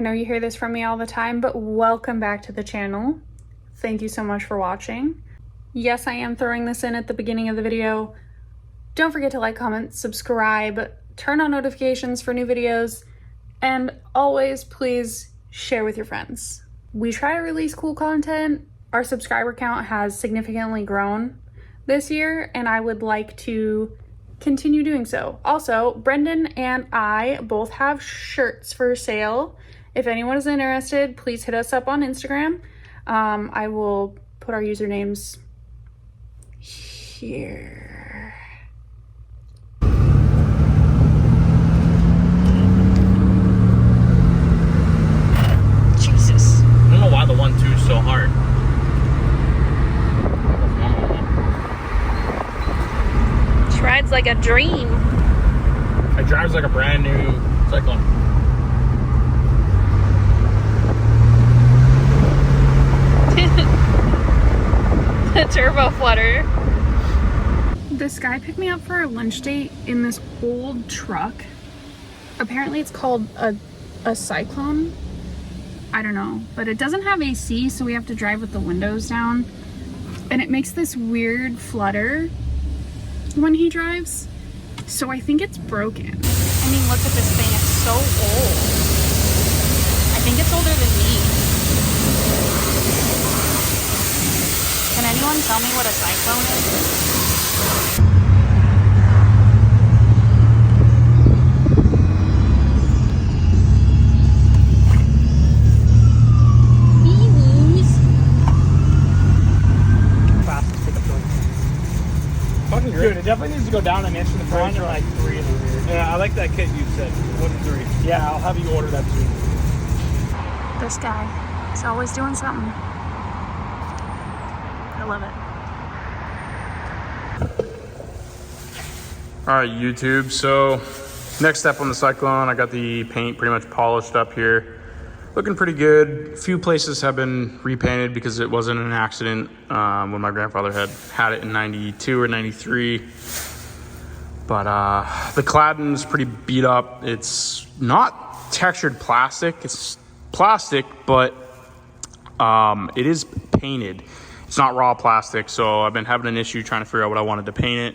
know you hear this from me all the time, but welcome back to the channel. Thank you so much for watching. Yes, I am throwing this in at the beginning of the video. Don't forget to like, comment, subscribe, turn on notifications for new videos, and always please share with your friends. We try to release cool content. Our subscriber count has significantly grown this year, and I would like to continue doing so. Also, Brendan and I both have shirts for sale. If anyone is interested, please hit us up on Instagram. I will put our usernames here. Jesus. I don't know why the 1.2 is so hard. This ride's like a dream. It drives like a brand new Syclone. The turbo flutter. This guy picked me up for a lunch date in this old truck. Apparently it's called a Syclone. I don't know, but it doesn't have AC, so we have to drive with the windows down. And it makes this weird flutter when he drives. So I think it's broken. I mean, look at this thing, it's so old. I think it's older than me. Can anyone tell me what a Syclone is? Dude, it definitely needs to go down an inch in the front and like 3 in the rear. Yeah, I like that kit you said, 1 and 3. Yeah, I'll have you order that too. This guy is always doing something. I love it. Alright, YouTube, so next step on the Syclone, I got the paint pretty much polished up here. Looking pretty good. A few places have been repainted because it wasn't an accident when my grandfather had it in 92 or 93. But the cladding's pretty beat up. It's not textured plastic. It's plastic, but it is painted. It's not raw plastic, so I've been having an issue trying to figure out what I wanted to paint it.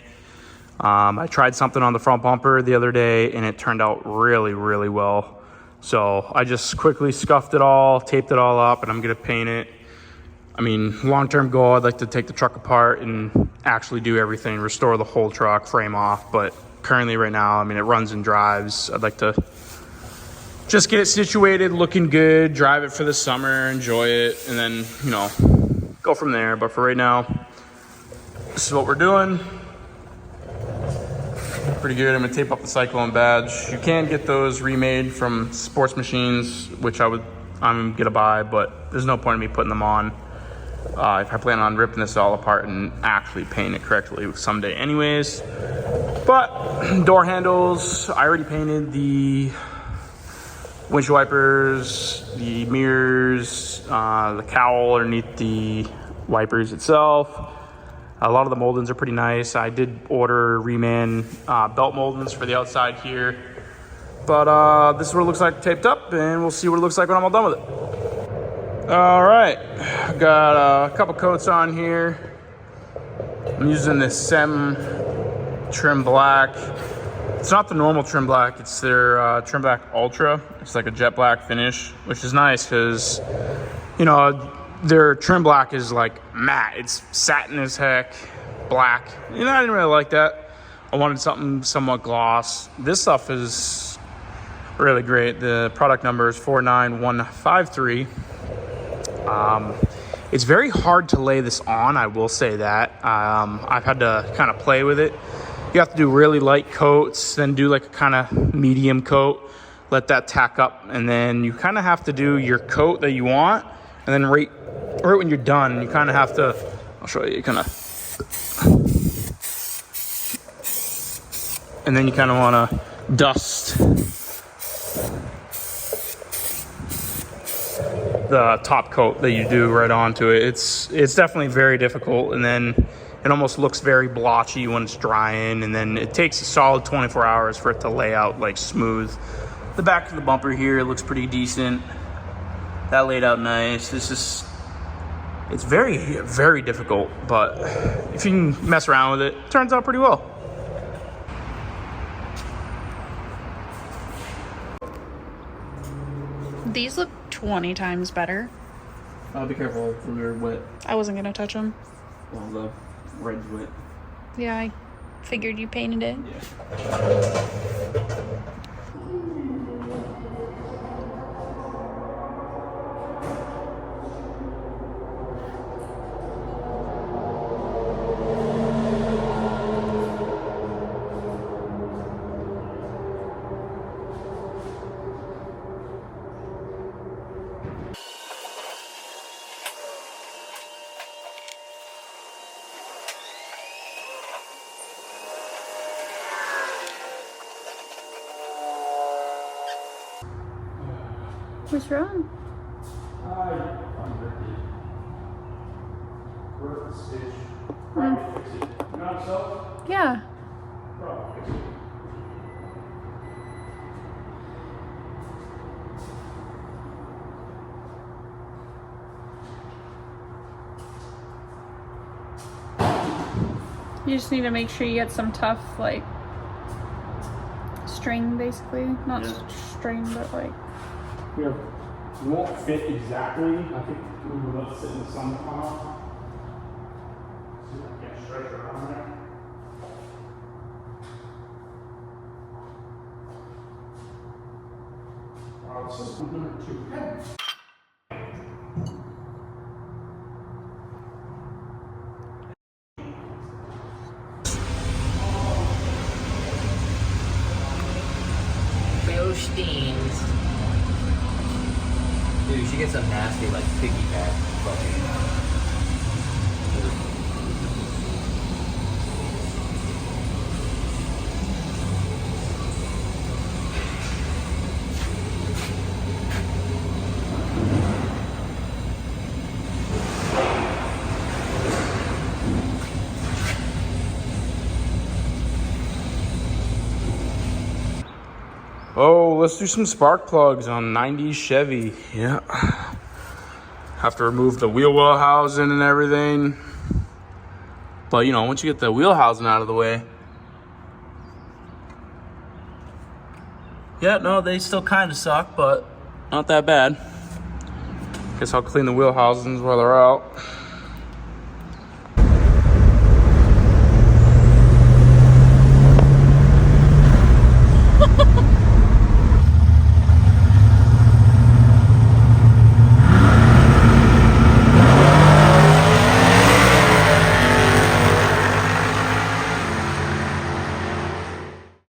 I tried something on the front bumper the other day, and it turned out really, really well. So I just quickly scuffed it all, taped it all up, and I'm gonna paint it. I mean, long-term goal, I'd like to take the truck apart and actually do everything, restore the whole truck, frame off. But currently right now, I mean, it runs and drives. I'd like to just get it situated, looking good, drive it for the summer, enjoy it, and then, you know, go from there. But for right now, this is what we're doing. Pretty good. I'm gonna tape up the Syclone badge. You can get those remade from Sports Machines, which I'm gonna buy, but there's no point in me putting them on if I plan on ripping this all apart and actually painting it correctly someday anyways. But door handles, I already painted the windshield wipers, the mirrors, the cowl underneath the wipers itself. A lot of the moldings are pretty nice. I did order reman belt moldings for the outside here. But this is what it looks like taped up, and we'll see what it looks like when I'm all done with it. All right, got a couple coats on here. I'm using this SEM trim black. It's not the normal trim black, it's their trim black ultra. It's like a jet black finish, which is nice because, you know, their trim black is like matte. It's satin as heck, black. You know, I didn't really like that. I wanted something somewhat gloss. This stuff is really great. The product number is 49153. It's very hard to lay this on, I will say that. I've had to kind of play with it. You have to do really light coats, then do like a kind of medium coat, let that tack up, and then you kind of have to do your coat that you want, and then right when you're done, you kind of have to, I'll show you, and then you kind of want to dust the top coat that you do right onto it. It's definitely very difficult, and then it almost looks very blotchy when it's drying, and then it takes a solid 24 hours for it to lay out like smooth. The back of the bumper here looks pretty decent. That laid out nice. This is, it's very, very difficult, but if you can mess around with it, it turns out pretty well. These look 20 times better. Be careful if they're wet. I wasn't gonna touch them. Well, the red's wet. Yeah, I figured you painted it. Yeah. What's wrong? Yeah. You just need to make sure you get some tough, like, string, basically. Not string, but like. We won't fit exactly. I think we would let it sit in the sun to come out. See if I can stretch it around there. This is number 2. Philistines. Dude, you should get some nasty, like, piggyback fucking. Oh, let's do some spark plugs on 90s Chevy. Yeah. Have to remove the wheel well housing and everything. But, you know, once you get the wheel housing out of the way. Yeah, no, they still kind of suck, but not that bad. Guess I'll clean the wheel housings while they're out.